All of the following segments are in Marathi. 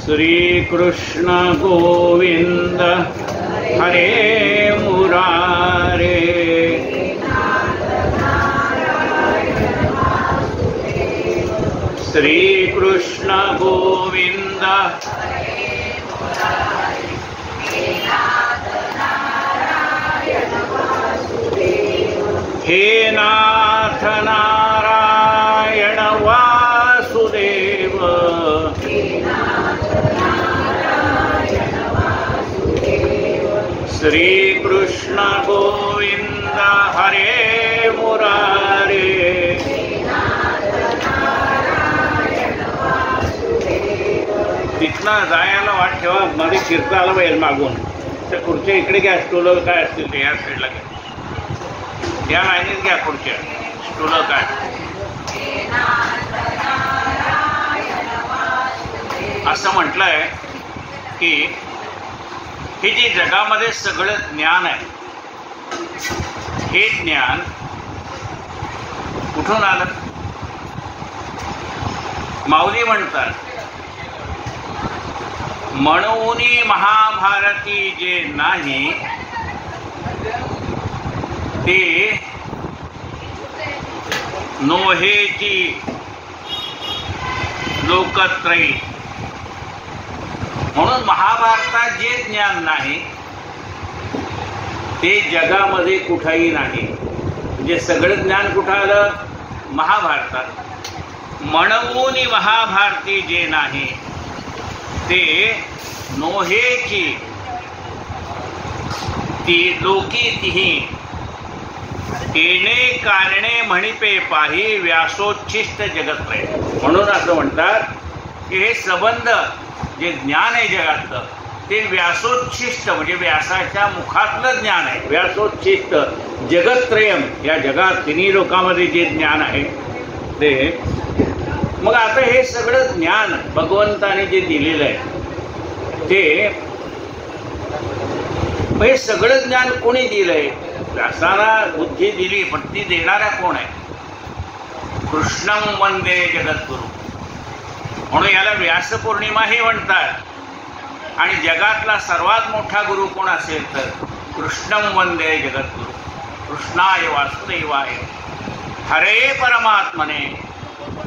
श्री कृष्ण गोविंद हरे मुरारे। श्री कृष्ण गोविंद हे नाथ नारायण वासुदेव। श्री कृष्ण गोविंद हरे मुरारे। तिथनं जायला वाट ठेवा, मध्ये शिरता आलं पाहिजे मागून. त्या खुर्च्या इकडे घ्या, स्टूल काय असतील ते या साईडला घ्या, या लाईनीत घ्या खुर्च्या, स्टूल काय. असं म्हटलंय की हे जे जगामध्ये सगळं ज्ञान आहे, हे ज्ञान कुठून आलं? माऊली म्हणतात, म्हणून महाभारती जे नाही ते नोहेची लोकत्रयी. म्हणून महाभारतात जे ज्ञान नाही ते जगामध्ये कुठंही नाही. म्हणजे सगळं ज्ञान कुठं आलं? महाभारतात. म्हणून महाभारती जे नाही ते नोहेची ती लोकी तिही येणे कारणे म्हणिपे पाही व्यासोच्छिष्ट जगत्रय. म्हणून असं म्हणतात की हे संबंध जे ज्ञान आहे जगातलं ते व्यासोच्छिष्ट म्हणजे व्यासाच्या मुखातलं ज्ञान आहे. व्यासोच्छिष्ट जगत्रयम, या जगात तिन्ही लोकांमध्ये जे ज्ञान आहे ते. मग आता हे सगळं ज्ञान भगवंताने जे दिलेलं आहे ते, हे सगळं ज्ञान कोणी दिलंय? व्यासाला बुद्धी दिली, पण ती देणारा कोण आहे? कृष्णं वंदे जगद्गुरु. म्हणून याला व्यास पौर्णिमाही म्हणतात. आणि जगातला सर्वात मोठा गुरु कोण असेल तर कृष्णं वंदे जगद्गुरु. कृष्णाय वासुदेवाय हरे परमात्मने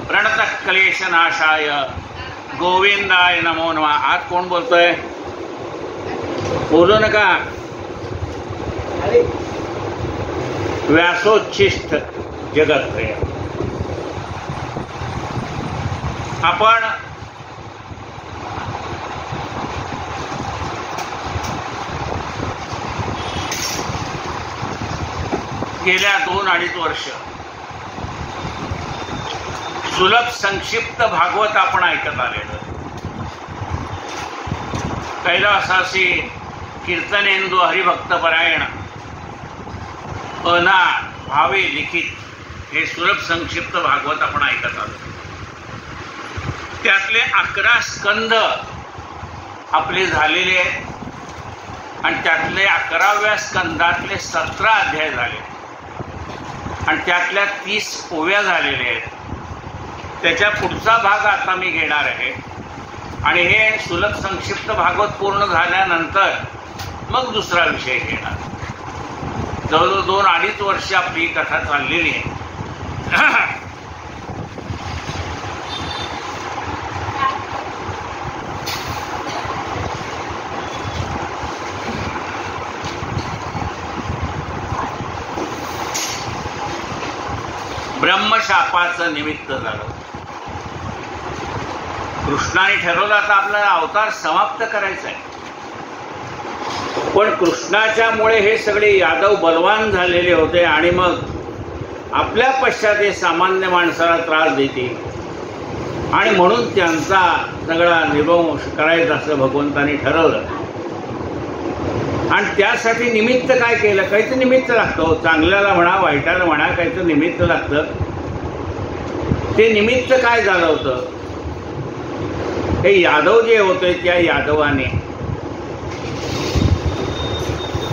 प्रणत क्लेशनाशाय गोविंदाय नमो नमः. आज कोण बोलतोय? बोलू नका. व्यासोच्छिष्ट जगत्रय. आपण गेल्या 2-2.5 वर्ष सुलभ संक्षिप्त भागवत आपण ऐकत आलेलो. कैलासासी कीर्तनेंदु हरिभक्तपरायण अना भावे लिखित हे सुलभ संक्षिप्त भागवत आपण ऐकत आलो. त्यातले 11 स्कंद आपले झालेले आहेत आणि त्यातले 11व्या स्कंदातले 17 अध्याय झाले आणि त्यातल्या 30 ओव्या झालेल्या आहेत. त्याच्या पुढचा भाग आता मी घेणार आहे आणि हे सुलभ संक्षिप्त भागवत पूर्ण झाल्यानंतर मग दुसरा विषय घेणार. जवळजवळ 2-2.5 वर्ष आपली कथा चाललेली आहे. ब्रह्मशापाचं निमित्त झालं. कृष्णाने ठरवलं आता आपल्याला अवतार समाप्त करायचा आहे. पण कृष्णाच्यामुळे हे सगळे यादव बलवान झालेले होते आणि मग आपल्या पश्चात हे सामान्य माणसाला त्रास देतील आणि म्हणून त्यांचा सगळा निर्वंश करायचा असं भगवंताने ठरवलं. आणि त्यासाठी निमित्त काय केलं? काहीतरी निमित्त लागतं. चांगल्याला म्हणा वाईटाला म्हणा काहीतरी निमित्त लागतं. ते निमित्त काय झालं होतं? हे यादव जे होते त्या यादवाने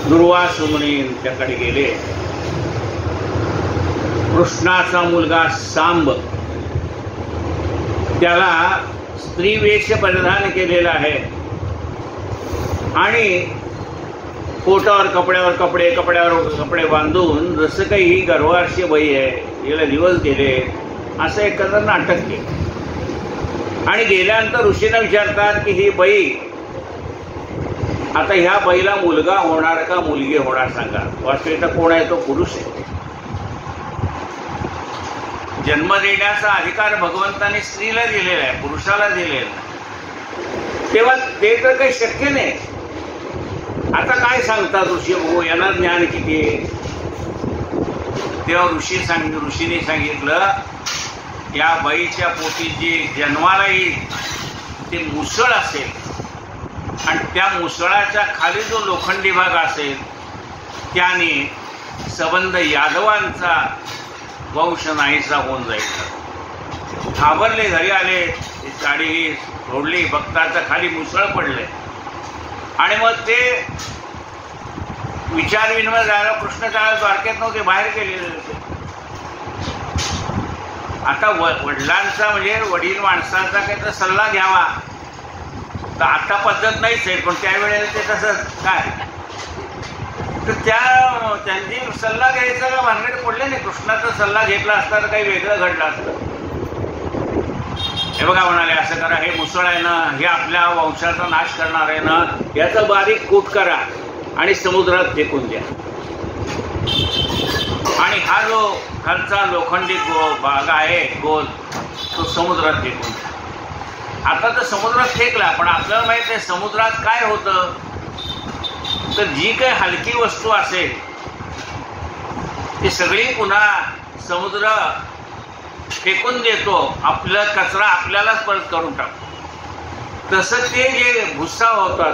दुर्वासु मुनींच्याकडे गेले. कृष्णाचा मुलगा सांब त्याला स्त्री वेश परिधान केलेला आहे आणि पोटावर कपड्यावर कपडे कपड्यावर कपडे बांधून जसं काही ही गर्भारशी बाई आहे, हिला दिवस गेले, असं एकंदर नाटक केलं. आणि गेल्यानंतर ऋषींना विचारतात की ही बाई, आता ह्या बाईला मुलगा होणार का मुलगी होणार सांगा. वास्तविकता कोण आहे? तो पुरुष आहे. जन्म देण्याचा अधिकार भगवंताने स्त्रीला दिलेला आहे, पुरुषाला दिलेला आहे. तेव्हा ते तर काही शक्य नाही. आता काय सांगतात ऋषी? हो, यांना ज्ञान किती आहे? तेव्हा ऋषीने सांगितलं, या बाईच्या पोटी जे जन्माला येईल ते मुसळ असेल आणि त्या मुसळाच्या खाली जो लोखंडी भाग असेल त्याने संबंध यादवांचा वंश नाहीसा होऊन जाईल. घाबरले, घरी आले, साडी सोडली, भक्ताच्या खाली मुसळ पडले आणि मग ते विचार विनिमय झाला. कृष्ण काळात द्वारकेत नव्हते, बाहेर गेलेले होते. आता वडिलांचा म्हणजे वडील माणसाचा काही तर सल्ला घ्यावा, तर आता पद्धत नाहीच आहे, पण त्यावेळेला ते तसं काय, तर त्यांनी सल्ला घ्यायचा का भानगड पडले नाही. कृष्णाचा सल्ला घेतला असता तर काही वेगळं घडलं असतं. हे बघा म्हणाले, असं करा, हे मुसळ आहे ना, हे आपल्या वंशाचा नाश करणार आहे ना, याचा बारीक कूट करा आणि समुद्रात फेकून द्या. आणि हा जो खालचा लोखंडी भाग आहे गोल, तो समुद्रात फेकून द्या. आता तर समुद्रात फेकला, पण आपल्याला माहित आहे समुद्रात काय होतं, तर जी काही हलकी वस्तू असेल ती सगळी पुन्हा समुद्र फेकून देतो, आपला कचरा आपल्यालाच परत करून टाकतो. तसं ते जे भुस्सा होता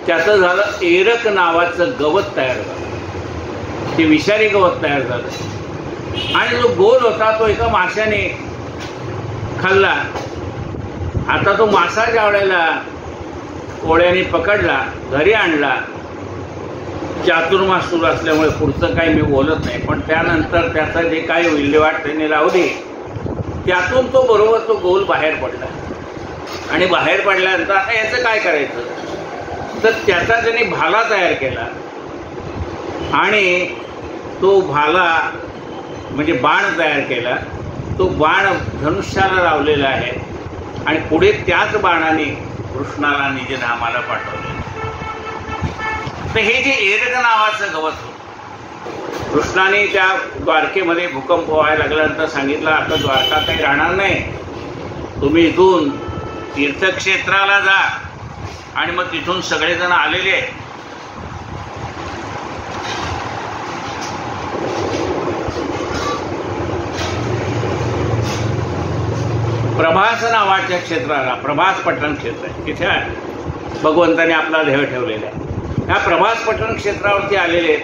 त्याचं झालं एरक नावाचं गवत तयार झालं, ते विषारी गवत तयार झालं. आणि जो गोल होता तो एका माशाने खाल्ला. आता तो मासा ज्या वेळेला कोळ्याने पकडला, घरी आणला, चातुर्मास सुरू असल्यामुळे पुढचं काही मी बोलत नाही, पण त्यानंतर त्याचा जे काही विल्हेवाट त्यांनी लावली त्यातून तो बरोबर तो गोल बाहेर पडला. आणि बाहेर पडल्यानंतर आता याचं काय करायचं, तर त्याचा त्यांनी भाला तयार केला आणि तो भाला म्हणजे बाण तयार केला. तो बाण धनुष्याला लावलेला आहे आणि पुढे त्याच बाणाने कृष्णाला निजधामाला पाठवले. तर हे जे एरक नावाचं गवत होतं, कृष्णाने त्या द्वारकेमध्ये भूकंप व्हायला लागल्यानंतर सांगितलं, आता द्वारका काही राहणार नाही, तुम्ही इथून तीर्थक्षेत्राला जा. आणि मग तिथून सगळेजण आलेले प्रभास नावाच्या क्षेत्राला, प्रभास पट्टण क्षेत्र आहे, तिथे भगवंताने आपला देह ठेवलेला आहे. ह्या प्रभास पट्टण क्षेत्रावरती आलेले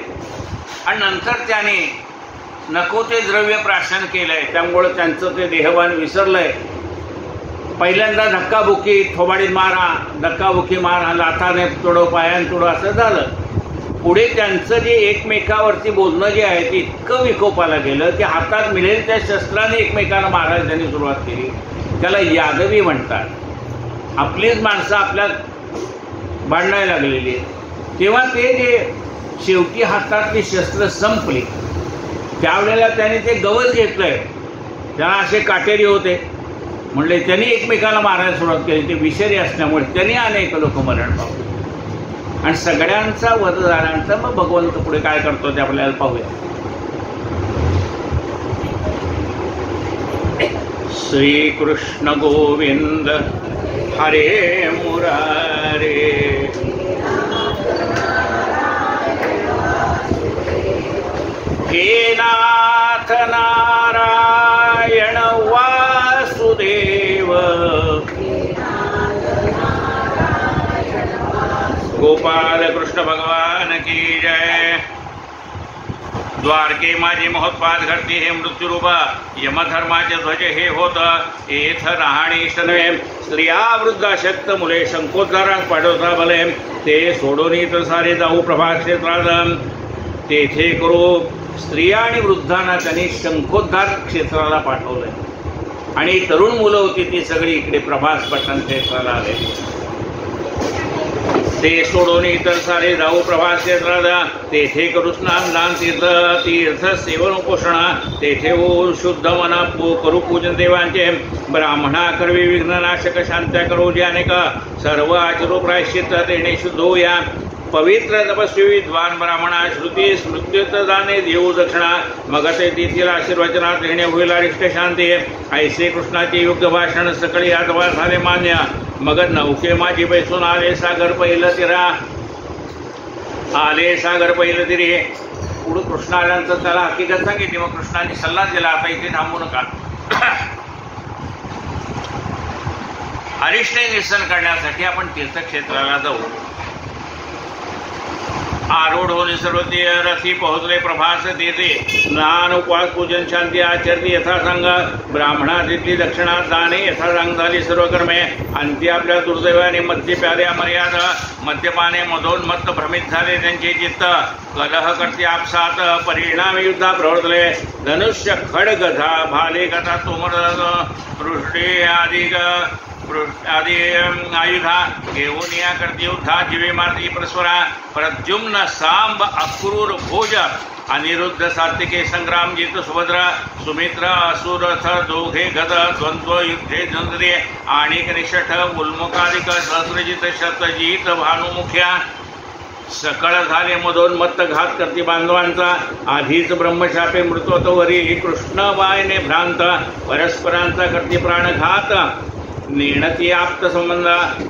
आणि नंतर त्याने नको ते द्रव्य प्राशन केलंय, त्यामुळं त्यांचं ते देहभान विसरलंय. पहिल्यांदा धक्काबुक्की, थोबाडीत मारा, धक्काबुक्की मारा, लाथाने तोडो, पायाने तोडो, असं झालं. पुढे त्यांचं जे एकमेकावरती बोलणं जे आहे ते इतकं विकोपाला गेलं की हातात मिळेल त्या शस्त्राने एकमेकाला मारायला त्यांनी सुरुवात केली. त्याला यादवी म्हणतात. आपलीच माणसं आपल्यात भांडायला लागलेली आहे. तेव्हा ते जे शेवटी हातातली शस्त्र संपली त्यावेळेला त्यांनी ते गवत घेतलंय, त्याला असे काटेरी होते, म्हणले त्यांनी एकमेकाला मारायला सुरुवात केली. ते विषारी असल्यामुळे त्यांनी अनेक लोक मरण पावले आणि सगळ्यांचा वध झाल्यानंतर मग भगवंत पुढे काय करतो ते आपल्याला पाहूया. श्रीकृष्ण गोविंद हरे मुरारे, हे नाथ नारायण वासुदेव, गोपाल कृष्ण भगवान की जय. द्वारके माझे महोत्पाद घडते हे मृत्यूरूप, यमधर्माचे ध्वज हे होत एथ राहणीश नव्हे. स्त्रिया वृद्धा शक्त मुले शंकोद्गारास पाठवता भले, ते सोडून तर सारे जाऊ प्रभा क्षेत्रात. तेथे करू स्त्रिया आणि वृद्धांना त्यांनी शंखोद्गार क्षेत्राला पाठवलंय. आणि तरुण मुलं होती ती सगळी इकडे प्रभास पट्टण क्षेत्राला आले. ते सोडून इतर सारे जाऊ प्रभास क्षेत्राला. तेथे करू स्नान दान तीर्थ सेवन उपोषणा. तेथे होऊन शुद्ध मना करू पूजन देवांचे. ब्राह्मणा करवी विघ्ननाशक शांत्या करू जे अनेक. सर्व आचरू प्रायश्चित तेणे शुद्ध होऊया. पवित्र तपस्वी विद्वान ब्राह्मणा श्रुती स्मृत्युत दाने देऊ दक्षिणा. मग ते तेथील आशीर्वचनात देणे होईल अरिष्ट शांती. ऐसे कृष्णाचे योग्य भाषण सकळी आठवा झाले मान्य. मग नौके माझी बैसून आले सागर पहिलं तिरा. आले सागर पहिलं तिरे. पुढे कृष्ण आल्यानंतर त्याला हकीकत सांगितली. मग कृष्णाने सल्ला दिला, आता इथे थांबू नका, अरिष्ट निरसन करण्यासाठी आपण तीर्थक्षेत्राला जाऊ. आरूढ होणे सर्व ते रथी पोहोचले प्रभास तेथे. स्नान उपवास पूजन शांती आचरती यथा सांग. ब्राह्मणा तिथली दक्षिणा दाने यथा सांग झाली सर्व कर्मे. अंती आपल्या दुर्दैवाने मद्य प्याले अमर्यादा. मद्यपाने मधोन्मत्त भ्रमित झाले त्यांचे चित्त. कलह करते आपसात परिणाम युद्धा प्रवर्तले. धनुष्य खड्ग भाले कथा तोमर पृष्ठे आदि आयुधा घेऊन या करते युद्धा. जीवे मारती परस्परा. प्रद्युम्न सांब अक्रूर भोज. अनिरुद्ध सात्विके संग्राम जित सुभद्रा. सुमित्र असुरथ दोघे गद द्वंद्व युद्धे द्वंद्वे. आणिक निषठ उल्मुखादिक सहस्रजित शतजित भानुमुख्या. सकळ झाले मधोन्मत्त घात करती बांधवांचा. आधीच ब्रह्मशापे मृत्वतोवरी कृष्णबायने भ्रांत. परस्परांचा करती प्राणघात. नेणती आप्त संबंध.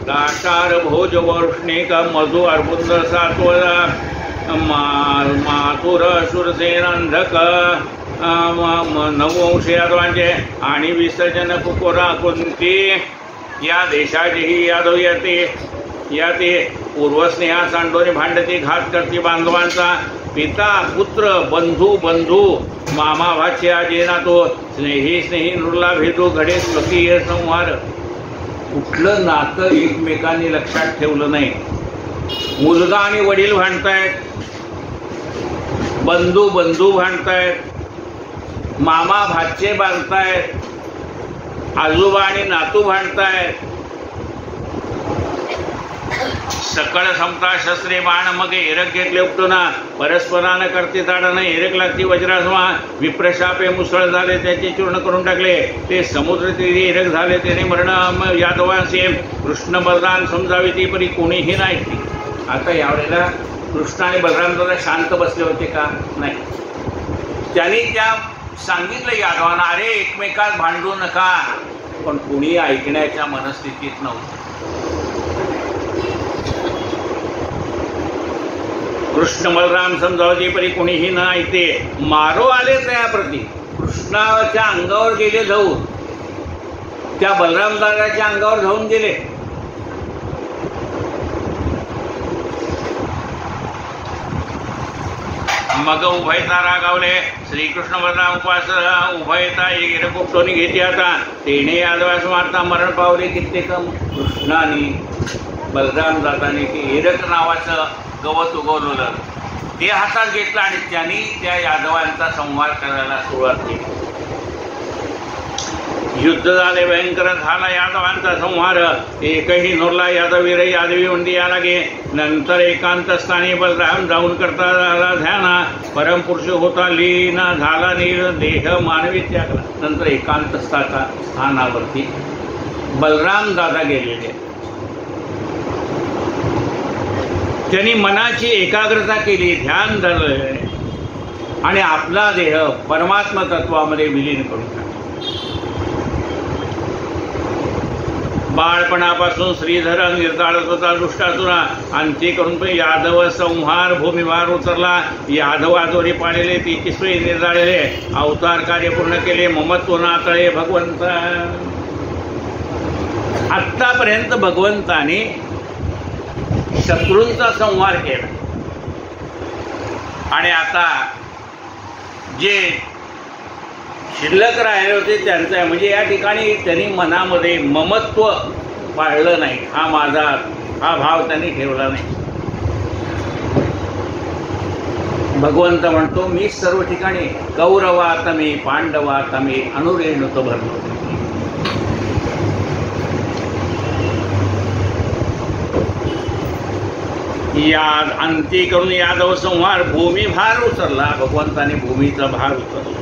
दाशार भोज वैष्णिक मधु अर्बुंद सात्वदा. माथुर शूरसेन अंधक नववंश यादवांचे. आणि विसर्जन कुकोरा कुंती. या देशाचीही यादव याते पूर्वस्नेहा सांडोने भांडती घात करती बांधवांचा. पिता पुत्र बंधू मामा भाचे आजेना तो. स्नेही नृला भेदू घडे स्वकीय संहार. कुठलं नातं एकमेकांनी लक्षात ठेवलं नाही. मुलगा आणि वडील भांडतायत, बंधू भांडतायत, मामा भाचे बांधतायत, आजोबा आणि नातू भांडतायत. सकळ समता शस्त्रे बाण मग एरक घेतले उपटुना. परस्परानं करते ताडानं एरक लागती वज्रासमा. विप्रशापे मुसळ झाले त्याचे चूर्ण करून टाकले. ते समुद्र तीरी एरक झाले त्याने मरण यादवांचे. कृष्ण बलराम समजावी ती परी कोणीही नाही. आता यावेळेला कृष्ण आणि बलराम दादा शांत बसले होते का? नाही. त्यांनी त्या सांगितलं यादवांना, अरे एकमेकात भांडू नका. पण कोणी ऐकण्याच्या मनस्थितीत नव्हतं. कृष्ण बलराम समजावते परी कोणीही न ऐकते. मारो आले त्याप्रती. कृष्णाच्या अंगावर गेले जाऊन. त्या बलराम दादाच्या अंगावर जाऊन गेले. मग उभयता रागावले. श्रीकृष्ण बलराम उपास उभयता एक कुपटोनी घेते आता. तेने यादवास मारता मरण पावले कित्येक. कृष्णाने बलराम दादाने ते एरक नावाचं गवत उगवलं ते हातात घेतलं आणि त्यांनी त्या यादवांचा संहार करायला सुरुवात केली. युद्ध झाले, भयंकर झाला यादवांचा संहार. एकही नुरला यादवीर यादवी उंडी या लागे. नंतर एकांत स्थानी बलराम जाऊन करता झाला ध्याना. परमपुरुष होता लीना झाला नील देह मानवी त्यागला. नंतर एकांत स्थानावरती बलराम दादा गेलेले. त्यांनी मनाची एकाग्रता केली, ध्यान धरले आणि आपला देह परमात्मा तत्वामध्ये विलीन करून टाकला. बाळपणापासून श्रीधर निर्धारत होता दुष्टासुरा. अंती करून पण यादव संहार भूमिवार उतरला. यादवाद्वारे पाळले तिची सोयी निर्धारले. अवतार कार्य पूर्ण केले. ममत्व नातळे भगवंत. आत्तापर्यंत भगवंताने शत्रूंचा संहार केला आणि आता जे शिल्लक राहिले होते त्यांचा, म्हणजे या ठिकाणी त्यांनी मनामध्ये ममत्व पाळलं नाही. हा माझा, हा भाव त्यांनी ठेवला नाही. भगवंत म्हणतो, मी सर्व ठिकाणी कौरवात मी पांडवात मी अनुरेणुत भरलो. या अंती करून यादव संहार भूमी भार उचलला. भगवंताने भूमीचा भार उचलला.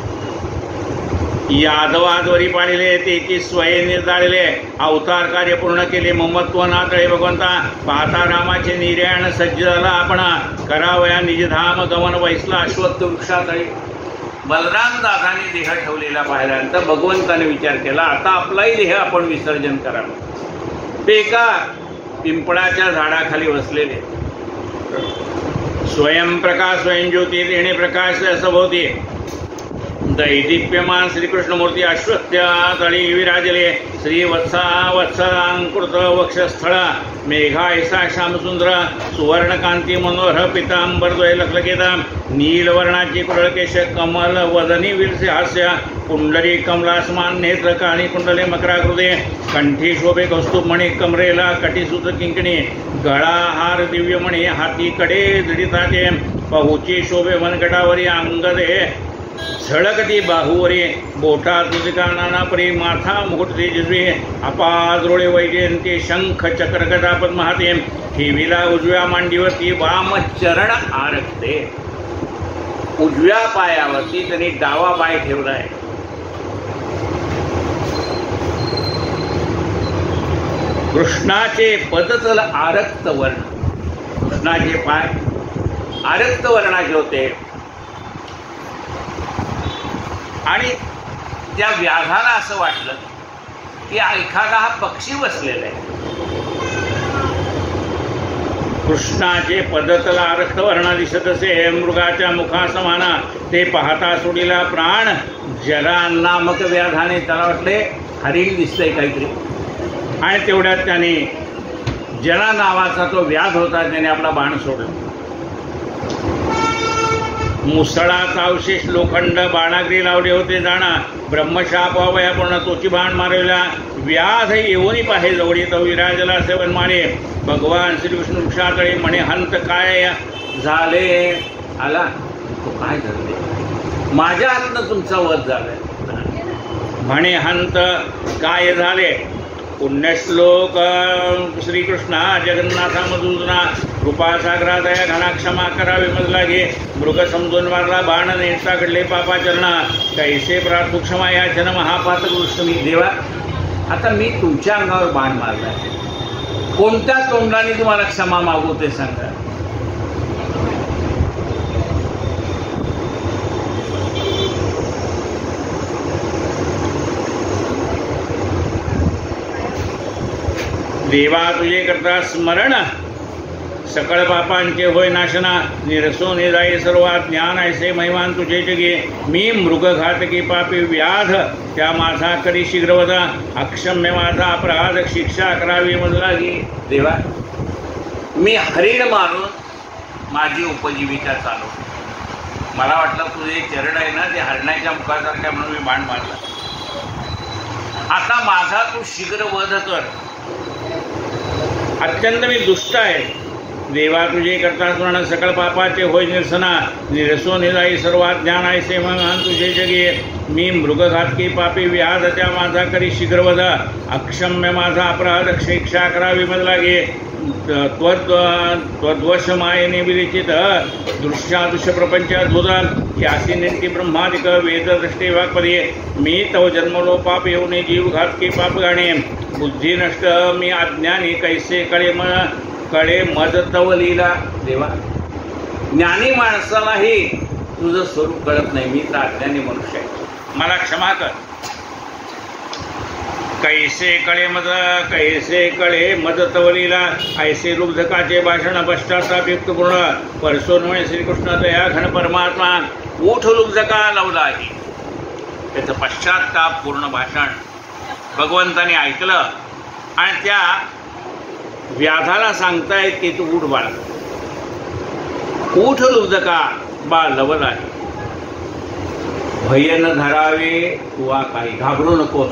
यादवाद्वरी पाडिले तेची स्वये निर्धारिले. अवतार कार्य पूर्ण केले. ममत्व नातळे भगवंता पाहता रामाचे निर्याण सज्ज झाला. आपण करावया निजधाम गमन वैसला अश्वत्थ वृक्षातळे. बलराम दादाने देह ठेवलेला पाहिल्यानंतर भगवंताने विचार केला आता आपलाही देह आपण विसर्जन करावं. ते एका पिंपळाच्या झाडाखाली बसलेले. स्वयंप्रकाश स्वयंज्योती देणे प्रकाश असभोवती दैदिप्यमान श्रीकृष्णमूर्ती अश्वत्थातळी विराजले. श्री वत्सांकृत वक्षस्थळ मेघा ऐसा श्यामसुंदर सुवर्णकांती मनोहर पितांबरद्वय लखलकेत नीलवर्णाची कुडळकेश कमल वदनी विरसे हास्य कुंडली कमलासमान नेत्र काणी कुंडले मकराकृते कंठी शोभे कौस्तुभमणी कमरेला कटीसूत किंकणी गळा हार दिव्यमणी हाती कडे जडिताचे पहुची शोभे वनगटावरी अंगदे झळकती बाहुवरी बोटा तुझिका नाना परी माथा मुकुट तेजस्वी अपाद्रोळे वैजयंती शंख चक्र गदा पद्महाते ठेविला उजव्या मांडीवरती वाम चरण आरखते. उजव्या पायावरती त्यांनी डावा पाय ठेवलाय. कृष्णाचे पदतल आरक्त वर्ण. कृष्णाचे पाय आरक्त वर्णाचे होते आणि त्या व्याघाला असं वाटलं की एखादा हा पक्षी बसलेला आहे. कृष्णाचे पदतला आरक्त वर्ण दिसत असे. मृगाच्या मुखासमाना ते पाहता सोडीला प्राण. जरा नामक व्याधाने त्याला वाटले हरिण दिसतंय काहीतरी आणि तेवढ्यात त्याने जरा नावाचा तो व्याध होता त्याने आपला बाण सोडला. मुसळाचा अवशेष लोखंड बाणाग्री लावले होते जाणा. ब्रह्मशाप व्हावया पूर्ण तोची बाण मारवला. व्याध येऊनी पाहे जवळी तो विराजला सेवन माने. भगवान श्रीकृष्ण वृक्षातळे म्हणे हंत काय झाले. आला तो काय झाले माझ्या हातनं तुमचा वध झालाय. म्हणे हंत काय झाले. पुण्यश्लोक श्रीकृष्णा जगन्नाथा मधुसूदना कृपासागरा दया घना क्षमा करावे मजला घे. मृग समजून मारला बाण नेता घडले पापाचरणा. कैसे प्रार्थू क्षमा याचन महापातक वृष्णमी. देवा आता मी तुमच्या अंगावर बाण मारला कोणत्या तोंडाने तुम्हाला क्षमा मागू ते सांगा. देवा तुझे करता स्मरण सकळ पापांचे होय नाशना. निरसोने जाई सर्व ज्ञान ऐसे महिमान तुझे जगे. मी मृगघातकी पापी व्याध त्या माझा करी शीघ्रवदा. अक्षम्य माझा अपराध शिक्षा करावी मजला घे. देवा मी हरिण मारून माझी उपजीविका चालवतो. मला वाटलं तुझे चरण आहे ना ते हरणाच्या मुखासारख्या म्हणून मी बाण मारला. आता माझा तू शीघ्र वध कर. अत्यंत मी दुष्ट आहे. देवा तुझे करता स्मरण सकळ पापाचे होय निरसना. निरसो निराई सर्वात ज्ञान ऐसे महान तुझे जगे. मी मृगघातकी पापी व्याध त्या माझा करी शीघ्रवधा. अक्षम्य माझा अपराध शिक्षा करावी मजला घे. त्वद्वश मायेने विलिचित दृश्यादृश्य प्रपंचाद्भुता. यासी नेती ब्रह्मादिक वेददृष्टे वाक्पदे. मी तव जन्मलो पाप येऊने जीव घातकी पाप गाणे. बुद्धी नष्ट मी अज्ञानी कैसे कळे मज तव लीला. देवा ज्ञानी माणसालाही तुझं स्वरूप कळत नाही. मी तर अज्ञानी मनुष्य आहे. मला क्षमा कर. कैसे कळे मज तव लीला. ऐसे लुब्धकाचे भाषण पश्चाताप युक्तपूर्ण. परसोन्वय श्रीकृष्ण दया घन परमात्मा. ओठ लुब्धका लावला आहे. त्याचं पश्चाताप पूर्ण भाषण भगवंताने ऐकलं आणि त्या व्याधाला सांगतायत की तू उठ बाळा. उठ लुब्धका बा लवल आहे. भय न धरावे तुवा काही घाबरू नकोस.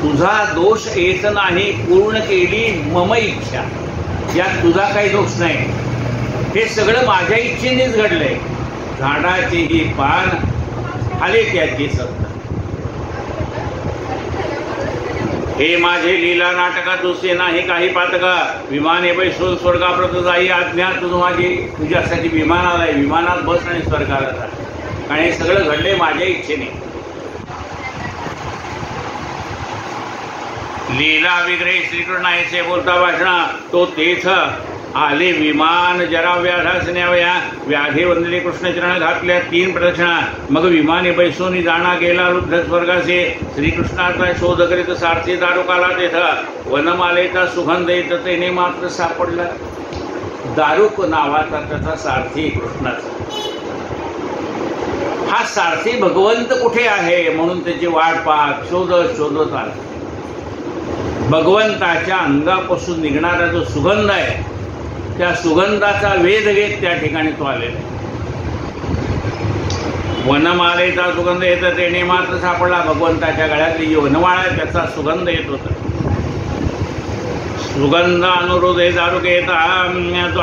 तुझा दोष येत नाही. पूर्ण केली मम इच्छा. यात तुझा काही दोष नाही. हे सगळं माझ्या इच्छेनेच घडलंय. झाडाचेही पान आले त्याची सत्ता. हे माझे लीला नाटका तुझे नाही काही पातका, विमाने बैसून स्वर्गाप्रत जाई आज्ञा तुझ माझी. तुझ्यासाठी विमान आलाय, विमानात बस आणि स्वर्गाला जा. आणि हे सगळं घडले माझ्या इच्छेने. लीला विग्रही श्रीकृष्ण याचे बोलता भाषणा, तो तेथ आले विमान जरा व्याधास न्यावया. व्याधे वंदले कृष्णचरण घातल्या 3 प्रदक्षिणा. मग विमाने बैसोनी जाणा गेला रुद्ध स्वर्गाचे. श्रीकृष्णाचा शोध करीत सारथी दारुकाला तेथ, वनमालेचा सुगंध येत तेने मात्र सापडला. दारुक नावाचा त्याचा सारथी कृष्णाचा. हा सारथी भगवंत कुठे आहे म्हणून त्याची वाट पाहत शोधत आला. भगवंताच्या अंगापासून निघणारा जो सुगंध आहे त्या सुगंधाचा वेध घेत त्या ठिकाणी तो आलेला. वनमालेचा सुगंध येत तेने मात्र सापडला. भगवंताच्या गळ्यातली जी वनमाळा आहे त्याचा सुगंध येत होता. सुगंध अनुरोध हे दारुक येता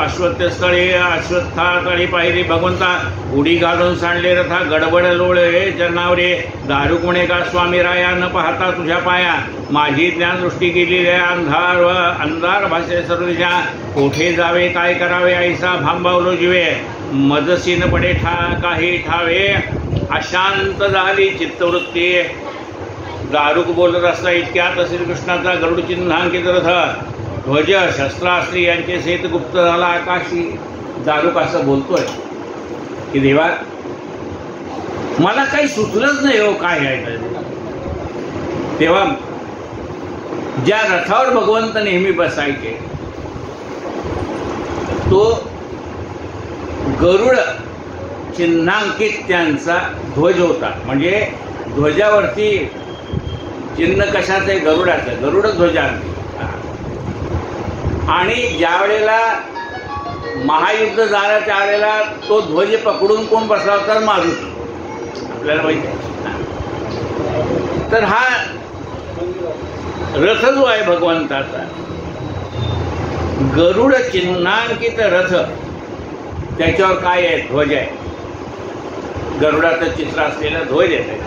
अश्वत्थस्थळी अश्वत्थास्थळी पाहिली भगवंता. उडी घालून सांडले रथा गडबड लोळे चरणावरे. दारुक म्हणे का स्वामी राया न पाहता तुझ्या पाया. माझी ज्ञानदृष्टी गेलेली अंधार भाषे सर्व दिशा. कोठे जावे काय करावे ऐसा भांबावलो जीवे. मजसीन पडे काही ठावे अशांत झाली चित्तवृत्ती. दारुक बोलत असता इतक्यात श्रीकृष्णाचा गरुड चिन्हांकित रथ ध्वज शस्त्रास्त्री यांचे सेत गुप्त झाला आकाशी. दारुक असं बोलतोय की देवा मला काही सुचलंच नाही हो काय आहे. तेव्हा ज्या रथावर भगवंत नेहमी बसायचे तो गरुड चिन्हांकित त्यांचा ध्वज होता. म्हणजे ध्वजावरती चिन्ह कशाचं आहे? गरुडाचं. गरुड ध्वजांती. आणि ज्या वेळेला महायुद्ध झालं त्यावेळेला तो ध्वज पकडून कोण बसला होता? मारुती. आपल्याला माहिती आहे. तर हा रथ जो आहे भगवंताचा गरुड चिन्हांकित रथ त्याच्यावर काय आहे? ध्वज आहे. गरुडाचं चित्र असलेला ध्वज आहे.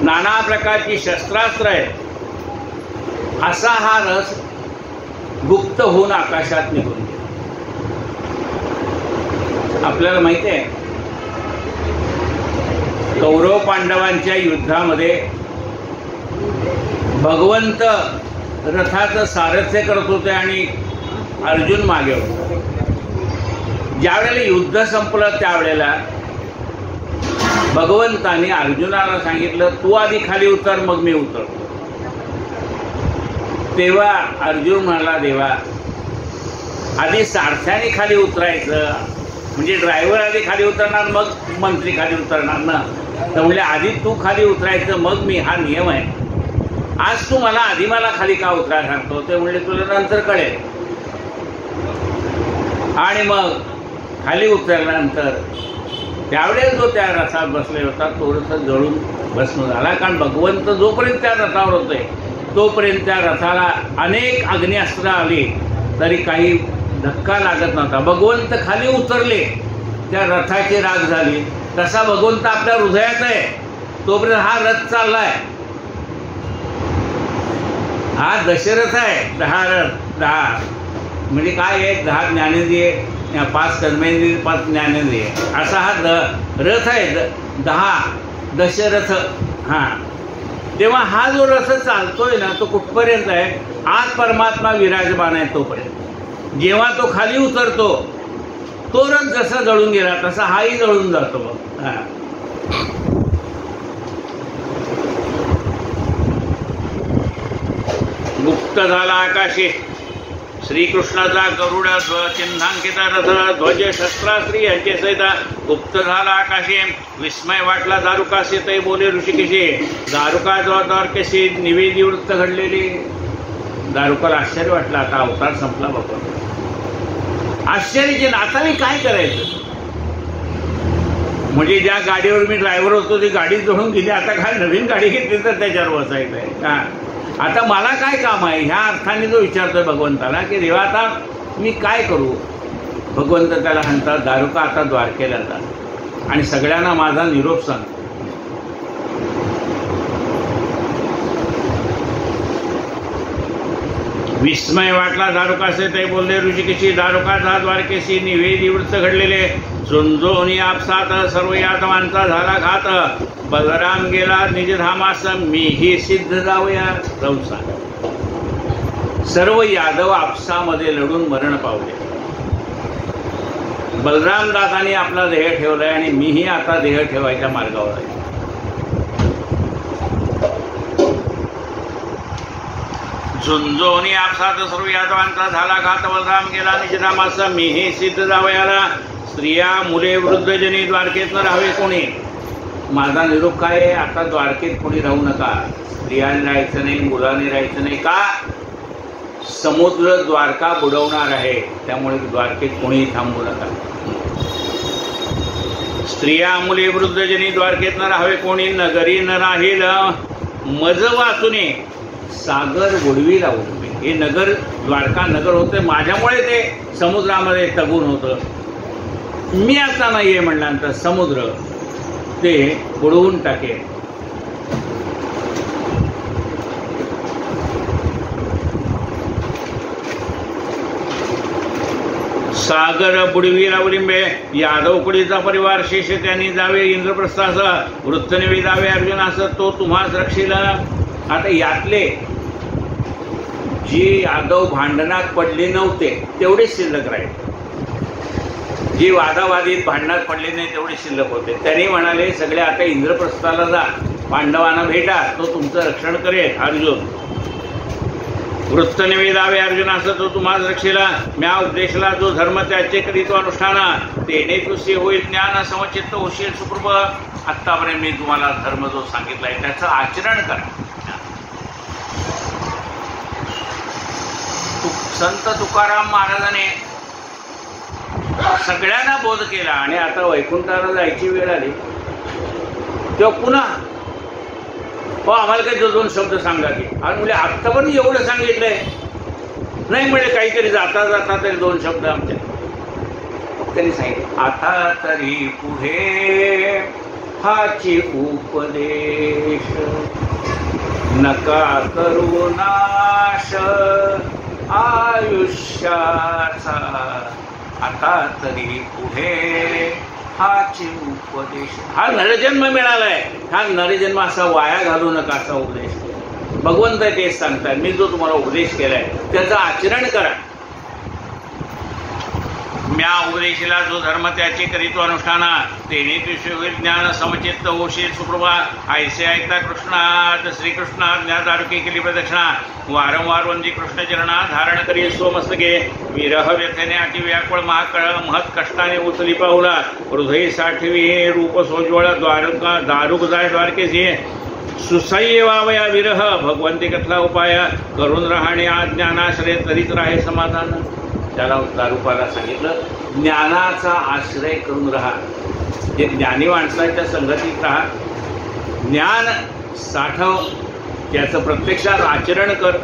नाना प्रकारची शस्त्रास्त्र आहेत. असा हा रथ गुप्त होऊन आकाशात निघून गेला. आपल्याला माहिती आहे कौरव पांडवांच्या युद्धामध्ये भगवंत रथाचं सारथ्य करत होते आणि अर्जुन मागे होता. ज्यावेळेला युद्ध संपलं त्यावेळेला भगवंताने अर्जुनाला सांगितलं तू आधी खाली उतर मग मी उतरतो. तेव्हा अर्जुन म्हणाला देवा आधी सारथ्याने खाली उतरायचं म्हणजे ड्रायव्हर आधी खाली उतरणार मग मंत्री खाली उतरणार ना. तर म्हणजे आधी तू खाली उतरायचं मग मी. हा नियम आहे. आज तू मला खाली का उतरायला सांगतो? ते म्हणजे तुला नंतर कळेल. आणि मग खाली उतरल्यानंतर त्यावेळेस जो त्या रथात बसले होता तो रथ जळून भस्म झाला. कारण भगवंत जोपर्यंत त्या रथावर होते तोपर्यंत त्या रथाला अनेक अग्निअस्त्र आली तरी काही धक्का लागत नव्हता. भगवंत खाली उतरले त्या रथाची राख झाली. तसा भगवंत आपल्या हृदयात आहे. तोपर्यंत हा रथ चाललाय. हा दशरथ आहे. 10 रथ 10 म्हणजे काय आहे? 10 ज्ञानेंद्रिय 5 कर्मेंद्रिय 5 ज्ञानेंद्रिय असा हा रथ आहे. 10 दशरथ. हां तेव्हा हा जो रथ चालतोय ना तो कुठपर्यंत आहे? आज परमात्मा विराजमान आहे तोपर्यंत. जेव्हा तो खाली उतरतो तो रथ जसा जळून गेला तसा हाही जळून जातो. गुप्त झाला आकाशी. श्रीकृष्णाचा गरुड चिन्हांकित रथ ध्वज शस्त्रास्त्री यांचे सहित गुप्त झाला आकाशी. विस्मय वाटला दारुकासे ते बोले ऋषिकेशी. दारुका द्वारकेशी निवेदी वृत्त घडलेली. दारुकाला आश्चर्य वाटलं. आता अवतार संपला बाबा. आश्चर्याचे आता मी काय करायचं? म्हणजे ज्या गाडीवर मी ड्रायव्हर होतो ती गाडी जोडून गेली. आता काय नवीन गाडी घेतली तर त्याच्यावर बसायचं आहे का? आता मला काय काम आहे? ह्या अर्थाने जो विचारतोय भगवंताला की देवा आता मी काय करू? भगवंत त्याला म्हणतात दारुका आता द्वारकेला जा आणि सगळ्यांना माझा निरोप सांग. विस्मय वाटला दारुकासे ते बोलले ऋषिकेशी दारुकाचा द्वारकेशी निवेदी वृत्त घडलेले झुंजोनी आपसात सर्व यादवांचा झाला घात बलराम गेला निजधामास मीही सिद्ध जाऊया रौसा सर्व यादव आपसामध्ये लढून मरण पावले बलराम दादांनी आपला देह ठेवलाय आणि मीही आता देह ठेवायच्या मार्गावर आहे झुंजोनी आपसात सर्व यादवांचा झाला घात बलराम गेला निजधामास मीही सिद्ध जावयाला स्त्रिया मुले वृद्धजनी द्वारकेत न राहावे कोणी माझा निरोप काय आहे आता द्वारकेत कोणी राहू नका स्त्रियांनी राहायचं नाही मुलांनी राहायचं नाही का समुद्र द्वारका बुडवणार आहे त्यामुळे द्वारकेत कोणी थांबू नका स्त्रिया मुले वृद्धजनी द्वारकेत न राहावे कोणी नगरी न राहील मज वाचुने सागर बुडवी राहू हे नगर द्वारका नगर होते माझ्यामुळे ते समुद्रामध्ये तगून होतं मी आता नाहीये म्हणल्यानंतर समुद्र ते बुडवून टाकेल सागर बुडवी रावलिंबे यादव कुळीचा परिवार शेष त्यांनी जावे इंद्रप्रस्थास वृत्तनिवे जावे अर्जुनास तो तुम्हास रक्षील आता यातले जे यादव भांडणात पडले नव्हते तेवढेच शिल्लक राहिले जे वादावादीत भांडणात पडले नाही तेवढे शिल्लक होते त्यांनी म्हणाले सगळे आता इंद्रप्रस्थाला जा पांडवांना भेटा तो तुमचं रक्षण करेल अर्जुन वृत्तनिवेदावे अर्जुनास तो तुम्हाला रक्षेला म्या उपदेशला जो धर्म त्याचे करीतो अनुष्ठाना तेने तुझे होईल ज्ञान समचित्त होशील सुप्रभ आत्तापर्यंत मी तुम्हाला धर्म जो सांगितलाय त्याचं आचरण करा संत तुकाराम महाराजांनी सगळ्यांना बोध केला आणि आता वैकुंठाला जायची वेळ आली तेव्हा पुन्हा आम्हाला काही दोन शब्द सांगा की आणि म्हणजे आत्ता पण एवढं सांगितलंय नाही म्हणजे काहीतरी जाता जाता तरी दोन शब्द आमच्या त्यांनी सांगितले आता तरी पुढे हाची उपदेश नका करू नाश आयुष्याचा आता तरी पुढे हाची उपदेश हा नरजन्म मिळालाय हा नरजन्म असा वाया घालू नका असा उपदेश भगवंत तेच सांगतात मी जो तुम्हाला उपदेश केलाय त्याचं आचरण करा म्या उपदेशीला जो धर्म त्याचे करीतो अनुष्ठाना तेने तुझे ज्ञान समचित्त होशील सुप्रभा ऐसे ऐकता कृष्णात श्रीकृष्णात ज्ञादारुकी केली प्रदक्षिणा वारंवार वंदी कृष्णचरणा धारण करी स्वमस्तके विरह व्यथेने अति व्याकुळ महाकळ महत् कष्टाने उचली पाहुला हृदय साठवी रूप सोज्वळ द्वारका दारुक जाय द्वारकेशी सुसह्य वावया विरह भगवंती कथला उपाय करून राहणे ज्ञानाश्रय तरीच राहे समाधान त्याला दारुपाला सांगितलं ज्ञानाचा आश्रय करून राहा जे ज्ञानी माणसाच्या संगतीत राहा ज्ञान साठव त्याचं प्रत्यक्षात आचरण कर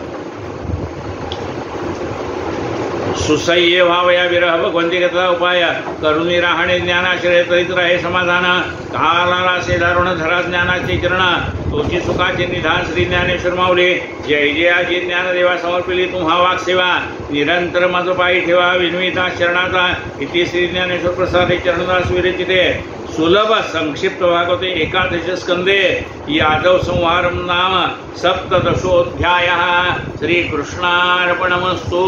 सुसह्य व्हावया विरह भगवंती घेतला उपाय करुणी राहणे ज्ञानाश्रय तरीच राहे समाधान कालाला से दारुण धरा ज्ञानाचे चरण तोची सुखाचे निधान श्री ज्ञानेश्वर माऊली जय जयाची ज्ञानदेवा समर्पिली तुम्हा वाक सेवा निरंतर माझ पायी ठेवा विन्विता शरणाचा इति श्री ज्ञानेश्वर प्रसादे चरणदास विरचिते सुलभ संक्षिप्त भागवते एकादश स्कंदे यादव संहारम नाम सप्तदशोऽध्यायः श्रीकृष्णार्पणमस्तु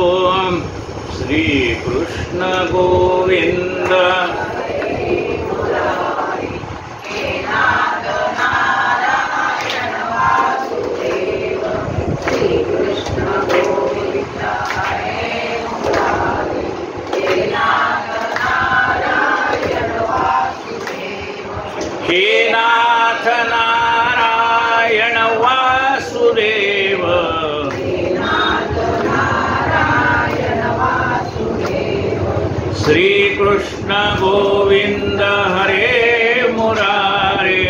श्री कृष्ण गोविंद हे नाथ नारायण वासुदेव श्री कृष्ण गोविंद हरे मुरारे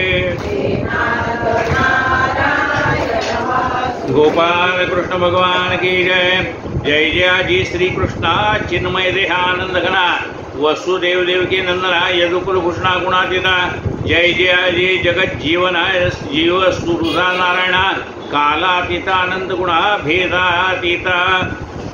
गोपाल कृष्ण भगवान की जय जय जयाजी श्री कृष्णा चिन्मय देहानंद घना वसुदेव देवकी नंदना यदुकुल भूषणा गुणातीता जय जयाजी जगत जीवनाय जीव सुरुधा नारायणा कालातीता अनंत गुणा भेदातीता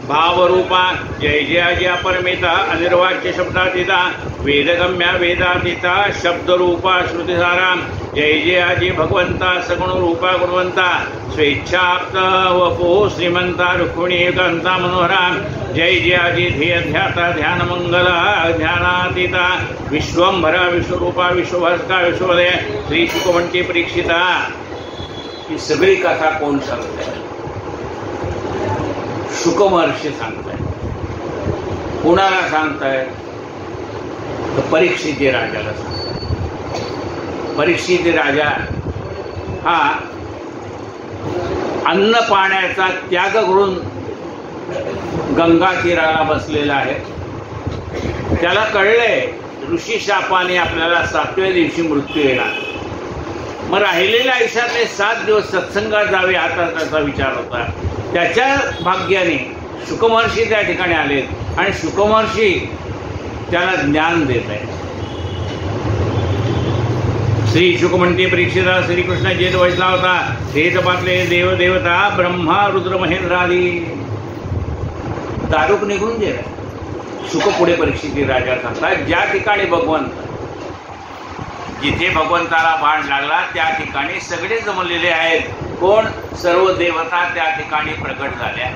भावरूपा जय जयाजी अपरमिता अनिर्वाच्य शब्दातीता वेदगम्या वेदातीता शब्दरूपा श्रुतिसारा जय जयाजी भगवंता सगुण रूपा गुणवंता स्वेच्छाप्त वपो श्रीमंता रुक्मिणी कांता मनोहरा जय जयाजी ध्येय ध्याता ध्यान मंगला ध्यानातीता विश्वंभरा विश्वरूपा विश्वभास्का विश्वदय श्री शुकवंती परीक्षिता। ही सगळी कथा कोण सांगताय? शुक महर्षी सांगताय. कोणाला सांगताय? परीक्षित राजाला सांगताय. परीक्षित राजा हा अन्न पाण्याचा त्याग करून गंगा तीराला बसलेला आहे. त्याला कळलंय ऋषी शापाने आपल्याला 7व्या दिवशी मृत्यू येणार. मग राहिलेल्या आयुष्यातले 7 दिवस सत्संगात जावे आता त्याचा विचार होता. त्याच्या भाग्याने शुकमहर्षी त्या ठिकाणी आलेत आणि शुकमहर्षी त्याला ज्ञान देत आहे. श्री शुक म्हणते परीक्षिता श्रीकृष्ण जेत वैसला होता तेच पातले देव देवता ब्रह्मा रुद्र महेंद्रादी. दारूक निघून गेला. शुक पुढे परीक्षित राजा सांगतात ज्या ठिकाणी भगवंत जिथे भगवंताला बाण लागला त्या ठिकाणी सगळे जमलेले आहेत. कोण? सर्व देवता त्या ठिकाणी प्रकट झाल्या.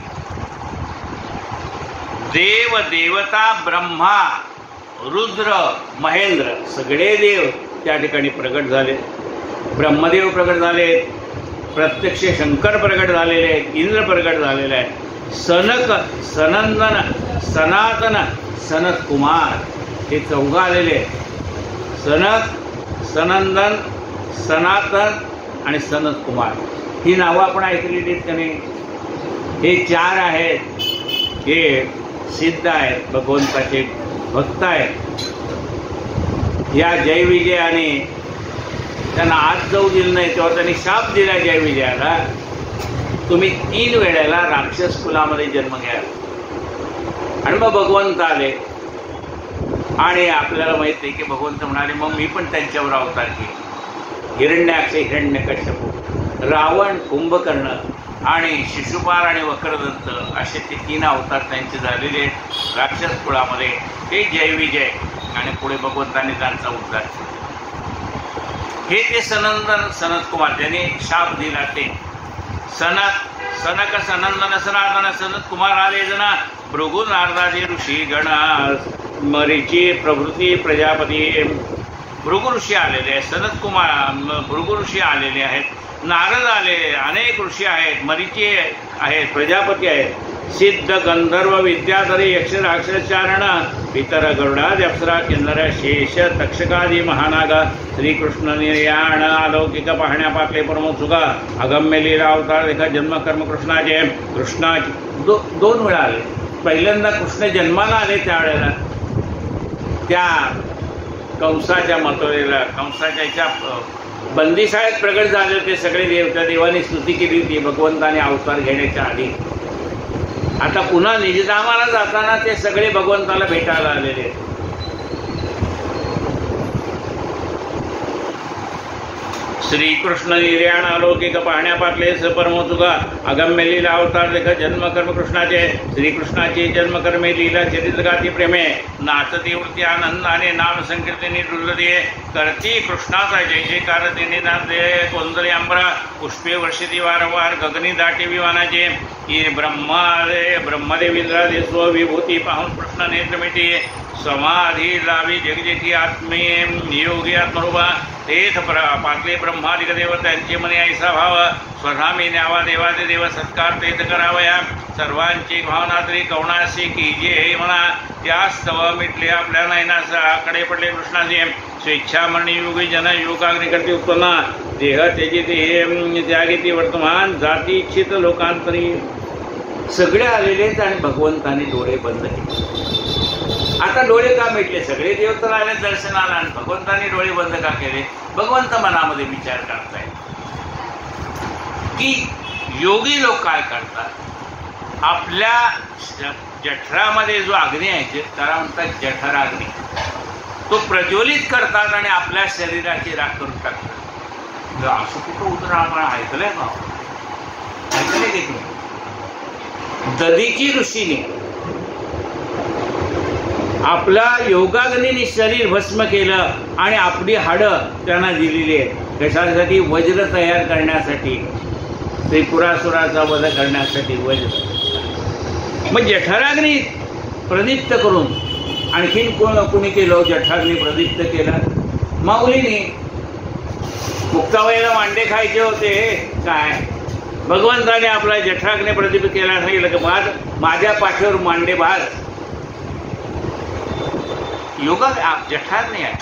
देव देवता ब्रह्मा रुद्र महेंद्र सगळे देव त्या ठिकाणी प्रकट झाले. ब्रह्मदेव प्रकट झाले, प्रत्यक्ष शंकर प्रकट झालेले आहेत, इंद्र प्रकट झालेले आहेत. सनक सनंदन सनातन सनत कुमार हे 4 आलेले. सनक सनंदन सनातन आणि सनत कुमार ही नावं आपण ऐकलेली आहेत का नाही? हे 4 आहेत. हे सिद्ध आहेत, भगवंताचे भक्त आहेत. या जय विजयाने त्यांना आत जाऊ दिलं नाही तेव्हा त्यांनी शाप दिला जय विजयाला, तुम्ही 3 वेळेला राक्षस कुलामध्ये जन्म घ्या. आणि मग भगवंत आले आणि आपल्याला माहित आहे की भगवंत म्हणाले मग मी पण त्यांच्यावर अवतार घेईन. हिरण्याक्ष हिरण्यकश्यप, रावण, कुंभकर्ण आणि शिशुपाल आणि वक्रदंत असे ते 3 अवतार त्यांचे झालेले आहेत राक्षस कुळामध्ये. हे जय विजय आणि पुढे भगवंतांनी त्यांचा उद्धार केला. हे ते सनंदन सनत कुमार ज्यांनी शाप दिला ते सनक सनंदन सनातन सनत कुमार आले जना भृगु नारदादी ऋषी गण मरीची प्रभृती प्रजापती. भृगु ऋषी आलेले आहेत, सनत कुमार भृगु ऋषी आलेले आहेत, नारद आले, अनेक ऋषी आहेत, मरीची आहेत, प्रजापती आहेत, सिद्ध गंधर्व विद्याधरी यक्ष राक्षस चारण पितर गरुडाद अप्सरा किन्नर शेष तक्षकादी महानाग. श्रीकृष्ण निर्याण अलौकिक पाहण्या पाकले परमोत्सुका अगम्य लीला अवतार देखा जन्म कर्म कृष्णाचे. कृष्णाचे 2 वेळा आले. पहिल्यांदा कृष्ण जन्माला आले त्यावेळेला त्या कंसाच्या मतोरेला कंसाच्या बंदिशाळेत प्रगट झाले होते सगळे देव. त्या देवाने स्तुती केली होती भगवंताने अवतार घेण्याच्या आधी. आता पुन्हा निजधामाला जाताना ते सगळे भगवंताला भेटायला आलेले. श्रीकृष्ण निर्याण अलौकिक पाहण्या पाकले परमोत्सुका अगम्य लीला अवतार देख जन्म कर्म कृष्णाचे. श्रीकृष्णाची जन्मकर्मे लीला चरित्र गाती प्रेमे नाचती वृत्ती आनंदाने नाम संकीर्तनी दुर्लदे करती कृष्णाचा जय जयकार तिने नाचते कोंदरी अंबरा पुष्पे वर्षिती वारंवार गगनी दाटी विमानाचे. ब्रह्मदेवींद्रादी स्वविभूती पाहून कृष्ण नेत्र मिटी समाधी लावी जगजेठी आत्मे योगी आत्मरूपा. तेथ पाकले ब्रह्मादिक देव त्यांचे मने ऐसा भाव स्वधामी न्यावा देवादे देव सत्कार तेथ करावया. सर्वांची भावना तरी कवनाशी कीजे हे म्हणा त्यास्तव मिटले आपल्या नयनाकडे पडले कृष्णाचे. स्वेच्छामरणी योगी जन योगाग्नी करते उत्पन्न देह त्याची ते त्यागी वर्तमान जाती इच्छित लोकांतरी. सगळे आलेलेच आणि भगवंताने डोळे बंद केले. आता डोळे का मिटले? सगळे देव तर आले दर्शनाला आणि भगवंतांनी डोळे बंद का केले? भगवंत मनामध्ये विचार करतायत की योगी लोक काय करतात. आपल्या जठरामध्ये जो अग्नी आहे त्याला म्हणतात जठराग्नी. तो प्रज्वलित करतात आणि आपल्या शरीराची राख करून टाकतात. असं कुठं उतरण आपण ऐकलंय का? ऐकले की ददीची ऋषीने आपला योगाग्नीने शरीर भस्म केलं आणि आपली हाडं त्यांना दिलेली आहेत. कशासाठी? वज्र तयार करण्यासाठी, त्रिपुरासुराचा वध करण्यासाठी वज्र. मग जठराग्नी प्रदीप्त करून आणखीन कोणी केलं? जठराग्नी प्रदीप्त केला माऊलीने. मुक्ताबाईला मांडे खायचे होते, काय भगवंताने आपला जठराग्नी प्रदीप्त केला. सांगितलं की माझ्या पाठीवर मांडे भार. योगा जठराग्नी आहे.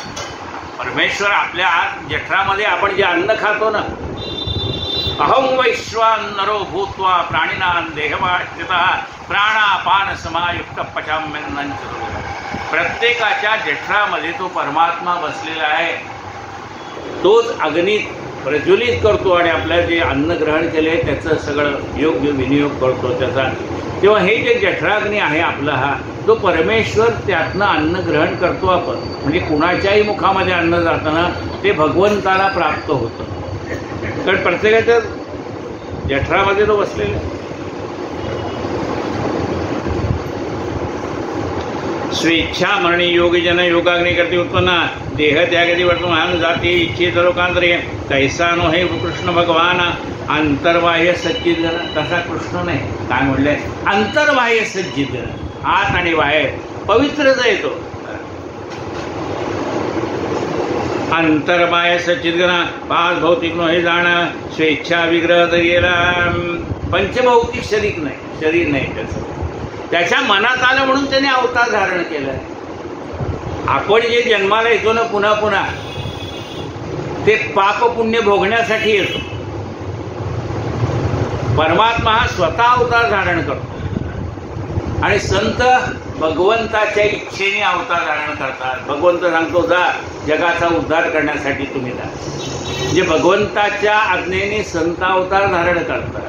परमेश्वर आपल्या आत जठरामध्ये आपण जे अन्न खातो ना, अहं वैश्वानरो भूत्वा प्राणिनां देहवाश्रितः प्राणापान समायुक्त पचाम्यन्नं चतुर्विधम्. प्रत्येकाच्या जठरामध्ये तो परमात्मा बसलेला आहे. तोच अग्नीत प्रज्वलित करतो आणि आपल्याला जे अन्न ग्रहण केले त्याचं सगळं योग्य विनियोग करतो त्याचा. तेव्हा हे जे जठराग्नी आहे आपला, हा तो परमेश्वर त्यातनं अन्न ग्रहण करतो आपण. म्हणजे कुणाच्याही मुखामध्ये अन्न जाताना ते भगवंताला प्राप्त होतं. कारण प्रत्येकाच्या जठरामध्ये तो बसलेला. स्वेच्छा मरणी योगी जन योगाग्नी करते उत्पन्न देह त्यागती वर्तमान जाती इच्छित लोकांतरे तैसा नो हे कृष्ण भगवान अंतर्बाह्य सच्चिदघन. तसा कृष्ण नाही, काय म्हणले? अंतर्बाह्य सच्चिदघन. आत आणि बाहेर पवित्रच येतो. अंतर्बाह्य सच्चिदघन पाच भौतिक नो हे जाणं स्वेच्छा विग्रह तर गेला. पंचभौतिक शरीर नाही त्याचं. त्याच्या मनात आलं म्हणून त्याने अवतार धारण केलं. आपण जे जन्माला येतो ना पुन्हा पुन्हा, ते पाप पुण्य भोगण्यासाठी येतो. परमात्मा हा स्वतः अवतार धारण करतो आणि संत भगवंताच्या इच्छेने अवतार धारण करतात. भगवंत सांगतो जा जगाचा उद्धार करण्यासाठी तुम्ही जा. जे भगवंताच्या आज्ञेने संत अवतार धारण करतात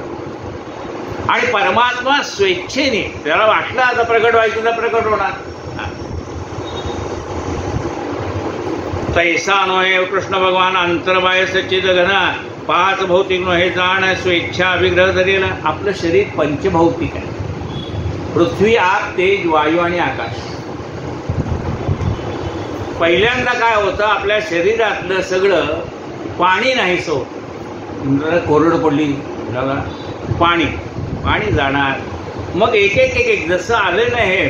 आणि परमात्मा स्वेच्छेने त्याला वाटलं आता प्रगट व्हायचं तर प्रगट होणार. तैसा नो हे कृष्ण भगवान अंतर्बाह्य सच्चिद घन पाच भौतिक नो हे जाण स्वेच्छा विग्रह धरेला. आपलं शरीर पंचभौतिक आहे. पृथ्वी आग तेज वायू आणि आकाश. पहिल्यांदा काय होतं, आपल्या शरीरातलं सगळं पाणी नाहीसं होतं. कोरड पडली झाला पाणी जाणार. मग एक एक एक एक जसं आलं नाही हे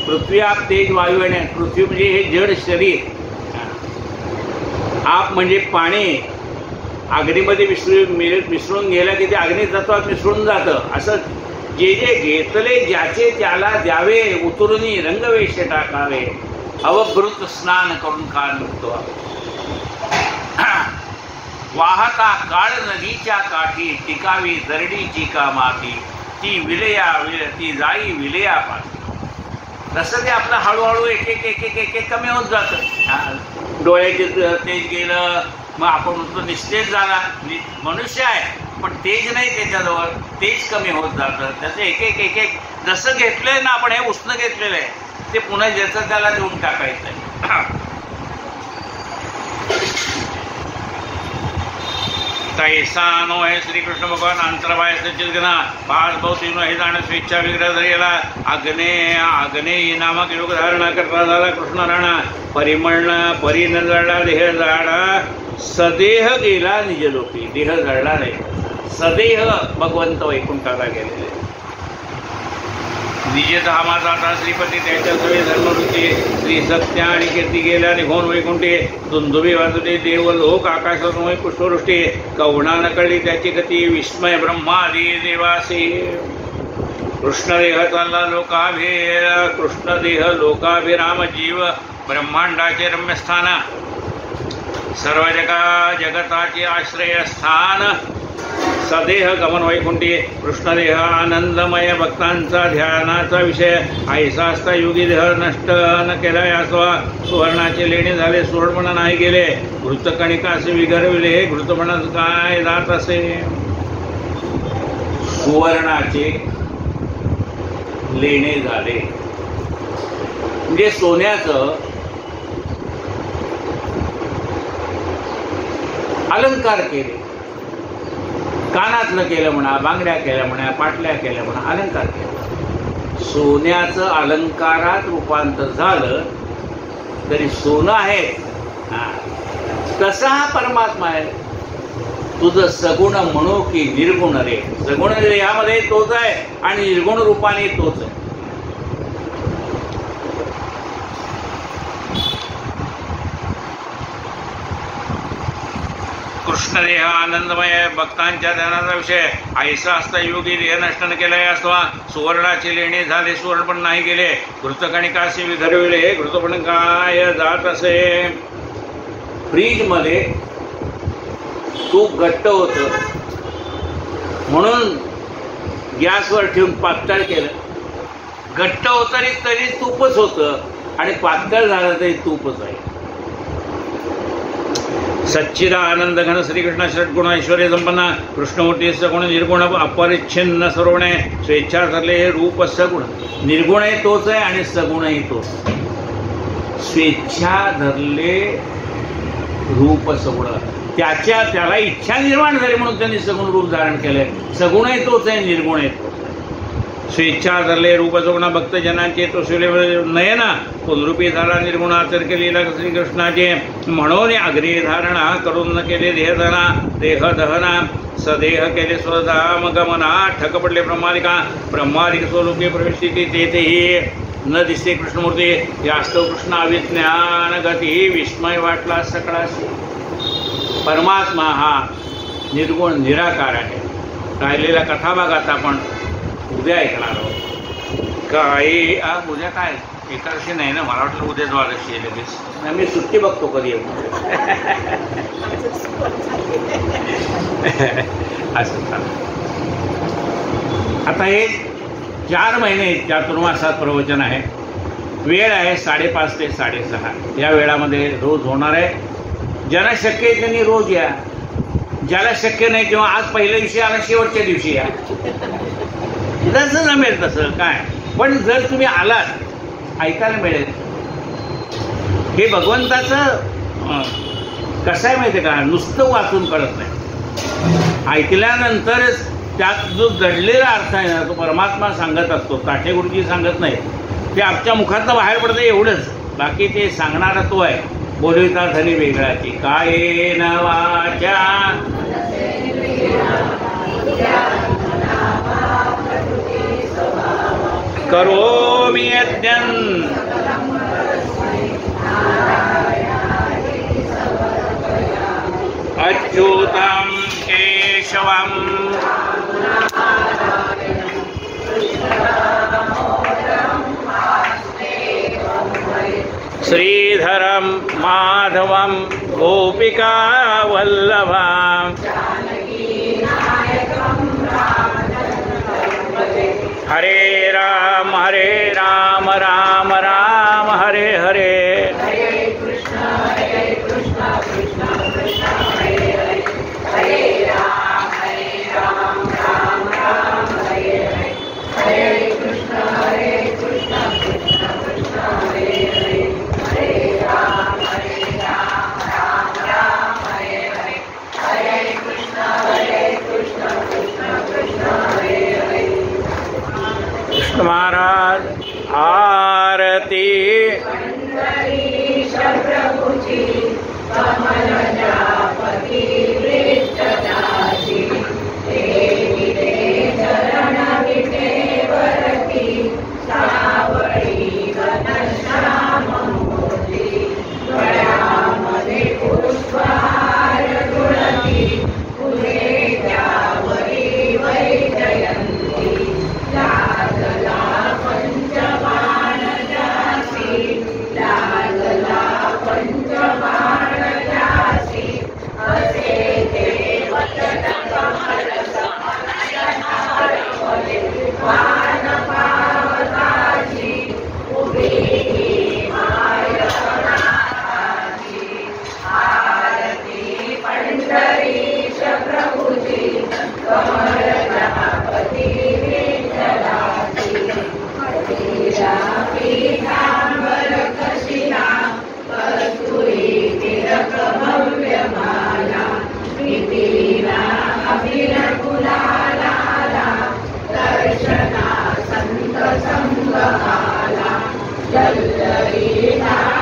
पृथ्वी आप तेज वायू आणि पृथ्वी म्हणजे हे जड शरीर. आप म्हणजे पाणी अग्नीमध्ये मिसळून गेलं की ते अग्नी तत्वात मिसळून जातं. असं जे जे घेतले ज्याचे त्याला द्यावे उतरुनी रंगवेश टाकावे अवभृत स्नान करून काल मुक्त वाहता काळ नदीच्या काठी टिकावी दरडीची का माती ती विलया ती जाई विलया पाठी. तसं ते आपलं हळूहळू एक एक एक एक एक एक कमी होत जातं. डोळ्याचे तेज गेलं मग आपण तो निस्तेज झाला. मनुष्य आहे पण तेज नाही त्याच्याजवळ, तेज कमी होत जातं. त्याचं एक एक एक एक जसं घेतलंय ना आपण, हे उष्ण घेतलेलं आहे ते पुन्हा ज्याचं त्याला देऊन टाकायचं आहे. तैसा नो हे श्रीकृष्ण भगवान अंतर्बाह्य सच्चिदघन पाच भौतिक नो हे जाणं स्वेच्छा विग्रह धरेला. आग्नेयी नामक योग धारणा करता झाला कृष्ण राणा. परिण जळला देह जाडा सदेह गेला निजलोकी. देह जळला नाही, सदेह भगवंत वैकुंठाला गेलेले. निजधामाचा आता श्रीपती त्याच्या सवे धर्मवृत्ती श्री सत्य आणि कीर्ती गेल्या निघून वैकुंठे. दुंदुबी वाजते देव लोक आकाशात पुष्पवृष्टी. कवणा न कळली त्याची गती विस्मय ब्रह्मादी देवासी. कृष्णदेह चालला लोकाभिर कृष्णदेह लोकाभिराम जीव ब्रह्मांडाचे रम्यस्थान सर्व जगताचे आश्रयस्थान. सदेह गमन वैकुंठी कृष्णदेह आनंदमय भक्तांचा ध्यानाचा विषय. ऐसा असता योगी देह नष्ट न केला यासवा. सुवर्णाचे लेणे झाले सुवर्णपणा नाही गेले. घृतकणिकासे विगरविले घृतपणाच काय जात असे. सुवर्णाचे लेणे झाले म्हणजे सोन्याचं अलंकार केले. कानातलं केलं म्हणा, बांगड्या केल्या म्हणा, पाटल्या केल्या म्हणा, अलंकार केला. सोन्याचं अलंकारात रूपांतर झालं तरी सोनं आहे. तसा हा परमात्मा आहे. तुझं सगुण म्हणू की निर्गुण रे, सगुण यामध्ये तोच आहे आणि निर्गुण रूपाने तोच आहे. कृष्णदेह आनंदमय भक्तांच्या ध्यानाचा विषय. ऐसा असता योगी देह नष्ट न केलाय असता. सुवर्णाची लेणी झाले सुवर्ण पण नाही गेले. घृतकणिकाशी विधरविले घृतपण काय जात असे. फ्रीजमध्ये तूप घट्ट होतं म्हणून गॅसवर ठेवून पातळ केलं. घट्ट होतं तरी तूपच होतं आणि पातळ झालं तरी तूपच आहे. सच्चिदानंद घन श्रीकृष्ण षड्गुण ऐश्वर्य संपन्न कृष्णमूर्ती सगुण निर्गुण अपरिच्छिन्न सर्वणे स्वेच्छा धरले हे रूप सगुण. निर्गुणही तोच आहे आणि सगुणही तोच. स्वेच्छा धरले रूप सगुण. त्याला इच्छा निर्माण झाली म्हणून त्यांनी सगुण रूप धारण केलंय. सगुणही तोच आहे, निर्गुणही तोच. स्वेच्छा धरले रूप सगुण भक्तजनांचे तो शिवले नयना पुनरूपी झाला निर्गुणाचर केलेला श्रीकृष्णाचे. म्हणून अग्री धारणा करून न केले देहधना देह दहना सदेह केले स्वधाम गमना. ठक पडले ब्रह्मादिका ब्रह्मादिक स्वरूपी प्रवेशिती तेथेही न दिसते कृष्णमूर्ती. यास्तव कृष्ण अविज्ञान गती विस्मय वाटला सकळाशी. परमात्मा हा निर्गुण निराकार आहे. राहिलेला कथाभागात आपण उद्या ऐकणार आहोत. काय उद्या काय एकादशी नाही ना, मला वाटलं उद्या द्वादशी आहे लगेच. नाही, मी सुट्टी बघतो कधी येऊ. असं चालतं. आता हे 4 महिने चातुर्मासात प्रवचन आहे. वेळ आहे 5:30 ते 6:30. या वेळामध्ये रोज होणार आहे. ज्यांना शक्य आहे त्यांनी रोज या. ज्याला शक्य नाही किंवा आज पहिल्या दिवशी आला शेवटच्या दिवशी या. जसं जमेल तसं काय. पण जर तुम्ही आलात ऐकायला मिळेल. हे भगवंताचं कसं आहे माहिती आहे का, नुसतं वाचून कळत नाही. ऐकल्यानंतरच त्यात जो दडलेला अर्थ आहे ना तो परमात्मा सांगत असतो. काठे गुरुजी सांगत नाही. ते आमच्या मुखातनं बाहेर पडतं एवढंच. बाकी ते सांगणारा तो आहे. बोलविता धनी वेगळाची काय नवाच्या करोमि यज्ञं अच्युतं केशवं श्रीधरं माधवं गोपिका वल्लभं हरे राम राम राम हरे हरे. महाराज आरती. पंचबाण प्रसंग आला जल्लरीला